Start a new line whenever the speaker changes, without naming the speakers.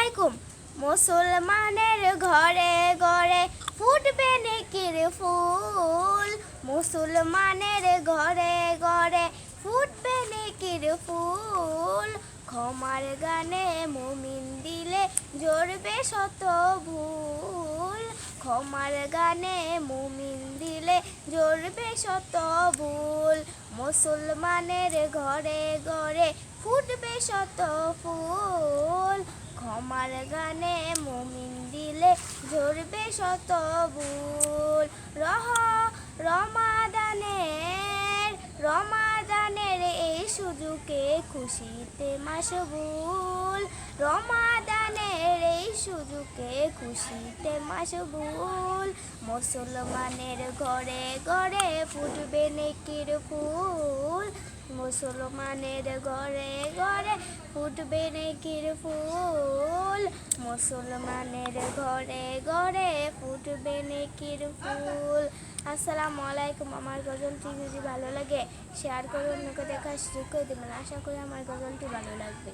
আলাইকুম। মুসলমানের ঘরে ঘরে ফুটবে নেকির ফুল, মুসলমানের ঘরে ঘরে ফুটবে নেকির ফুল। ক্ষমার গানে মুমিন দিলে ঝরবে শত ভুল, ক্ষমার গানে মুমিন দিলে ঝরবে শত ভুল। মুসলমানের ঘরে ঘরে ফুটবে শত ফুল, ক্ষমার গানে মুমিন দিলে ঝরবে শত ভুল। রমাদানের এই সুযোগে খুশিতে মাশগুল, রমাদানের এই সুযোগে খুশিতে মাশগুল। মুসলমানের ঘরে ঘরে ফুটবে নেকির ফুল, মুসলমানের ঘরে ঘরে ফুটবে নেকির ফুল, মুসলমানের ঘরে ঘরে ফুটবে নেকির ফুল। আসসালামু আলাইকুম। আমার গজলটি যদি ভালো লাগে শেয়ার করে অন্যকে দেখার সুযোগ করে দেবেন। আশা করি আমার গজলটি ভালো লাগবে।